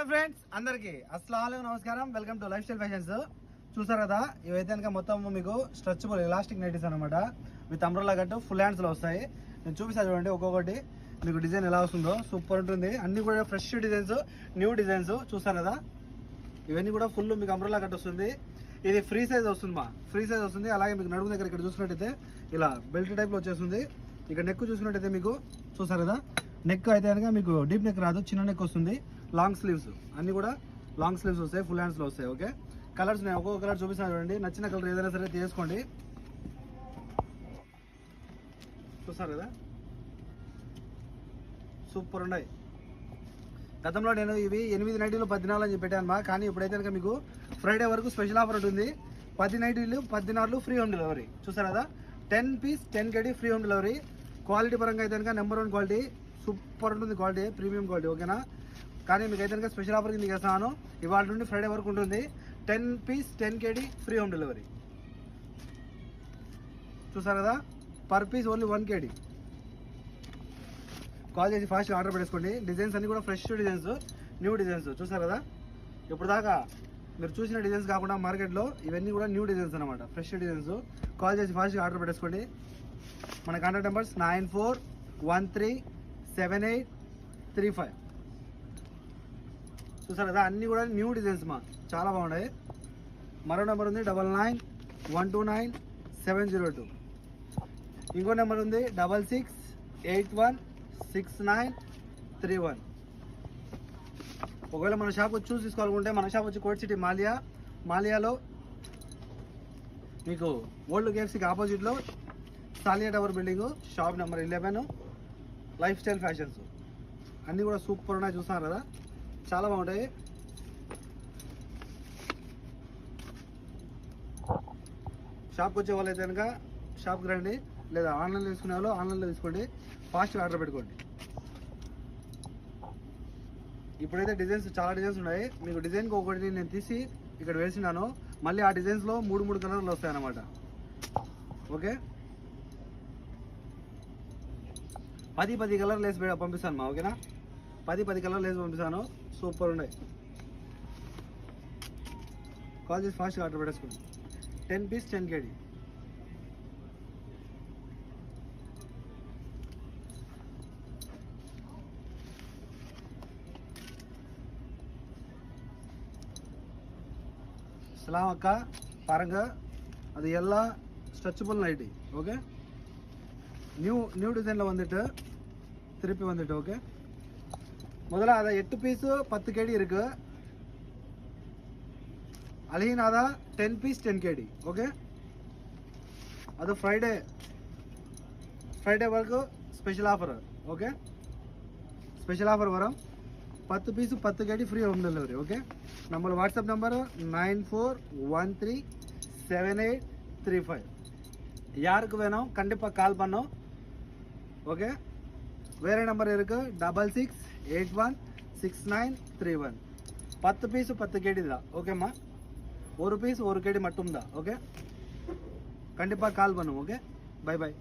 Friends అందరికి అస్సలాము నమస్కారం. Welcome to life style fashions. చూసారు కదా, ఇవైతే కనుక మొత్తం మీకు స్ట్రెచబుల్ ఎలాస్టిక్ నైటీస్ అనమాట. విత్ అంబ్రెల్లా కట్టు ఫుల్ హ్యాండ్స్ లో వస్తాయి. నేను చూపిస్తాను చూడండి, ఒక్కొక్కటి మీకు డిజైన్ ఎలా వస్తుందో సూపర్ ఉంటుంది. అన్ని కూడా ఫ్రెష్ డిజైన్స్, న్యూ డిజైన్స్. చూసారు కదా, ఇవన్నీ కూడా ఫుల్ మీకు అంబ్రెల్లా కట్ వస్తుంది. ఇది ఫ్రీ సైజ్ వస్తుంది, ఫ్రీ సైజ్ వస్తుంది. అలాగే మీకు నడుము దగ్గర ఇక్కడ చూసినట్టయితే ఇలా బెల్ట్ టైప్ లో వచ్చేస్తుంది. ఇక్కడ నెక్ చూసినట్టయితే మీకు చూసారు కదా, నెక్ అయితే కనుక మీకు డీప్ నెక్ రాదు, చిన్న నెక్ వస్తుంది. లాంగ్ స్లీవ్స్ అన్ని కూడా లాంగ్ స్లీవ్స్ వస్తాయి, ఫుల్ హ్యాండ్స్ లో వస్తాయి. ఓకే, కలర్స్ నేను ఒక్కొక్క కలర్ చూపిస్తాను చూడండి. నచ్చిన కలర్ ఏదైనా సరే తీసుకోండి. చూసారు కదా, సూపర్ ఉన్నాయి. గతంలో నేను ఇవి 8 నైటీలు 14 అని చెప్పి పెట్టాను కానీ ఇప్పుడైతే కనుక మీకు ఫ్రైడే వరకు స్పెషల్ ఆఫర్ ఉంటుంది. 10 నైటీలు 14 ఫ్రీ హోమ్ డెలివరీ. చూసారు కదా, 10 piece 10 KD free home delivery. Quality పరంగా అయితే కనుక నెంబర్ 1 క్వాలిటీ, సూపర్ ఉంటుంది క్వాలిటీ, ప్రీమియం క్వాలిటీ. ఓకేనా, కానీ మీకు అయితే కనుక స్పెషల్ ఆఫర్ కింద చేస్తాను. ఇవాళ నుండి ఫ్రైడే వరకు ఉంటుంది. 10 piece 10 KD free home delivery. చూసారు కదా, per piece only 1 KD. Call చేసి ఫాస్ట్గా ఆర్డర్ పెట్టేసుకోండి. డిజైన్స్ అన్ని కూడా ఫ్రెష్ డిజైన్స్, న్యూ డిజైన్స్. చూసారు కదా, ఇప్పుడు దాకా మీరు చూసిన డిజైన్స్ కాకుండా మార్కెట్లో ఇవన్నీ కూడా న్యూ డిజైన్స్ అనమాట, ఫ్రెష్ డిజైన్స్. కాల్ చేసి ఫాస్ట్గా ఆర్డర్ పెట్టేసుకోండి. మన కాంటాక్ట్ నెంబర్స్ 94137835. చూసారు కదా, అన్నీ కూడా న్యూ డిజైన్స్ చాలా బాగున్నాయి. మరో నెంబర్ ఉంది 99129702. ఇంకో నెంబర్ ఉంది 66816931. ఒకవేళ మన షాప్ వచ్చి చూసి తీసుకోవాలనుకుంటే మన షాప్ వచ్చి కోట్ సిటీ మాలియాలో మీకు ఓల్డ్ కేఎఫ్సీకి ఆపోజిట్లో Salila tower building, shop number 11, life style fashions. అన్నీ కూడా సూపర్ ఉన్నాయి. చూస్తున్నారు కదా, చాలా బాగుంటాయి. షాప్కి వచ్చే వాళ్ళు అయితే కనుక షాప్కి రండి, లేదా ఆన్లైన్లో తీసుకునే వాళ్ళు ఆన్లైన్లో తీసుకోండి. ఫాస్ట్గా ఆర్డర్ పెట్టుకోండి. ఇప్పుడైతే డిజైన్స్ చాలా డిజైన్స్ ఉన్నాయి. మీకు డిజైన్కి ఒకటి నేను తీసి ఇక్కడ వేసినాను. మళ్ళీ ఆ డిజైన్స్లో 3 కలర్లు వస్తాయి అన్నమాట. ఓకే, 10 కలర్లు వేసి పంపిస్తాను ఓకేనా, 10 కలర్లు వేసి పంపిస్తాను. సూపర్ ఉన్నాయి. కాల్ చేసి ఫాస్ట్గా ఆర్డర్ పెట్టేసుకోండి. 10 పీస్ 10 KD. சலாம் அக்கா, பாருங்க அது எல்லாம் ஸ்ட்ரெச்சபிள் நைட்டி. ஓகே, நியூ டிசைனில் வந்துட்டு திருப்பி வந்துட்டு. ஓகே, முதல்ல அதை 8 பீஸ் 10 KD இருக்கு. அலினாதா 10 பீஸ் 10 KD. ஓகே, அது ஃப்ரைடே வரைக்கும் special offer. Okay, special offer வரும். 10 piece 10 KD free home delivery. Okay, நம்ம வாட்ஸ்அப் நம்பர் 94137835. யாருக்கு வேணும் கண்டிப்பாக கால் பண்ணோம். ஓகே, வேறு நம்பர் இருக்குது 66816931. 10 பீஸ் 10 KD தான். ஓகேம்மா, ஒரு பீஸ் 1 KD மட்டும்தான். ஓகே, கண்டிப்பாக கால் பண்ணுவோம். Okay, by.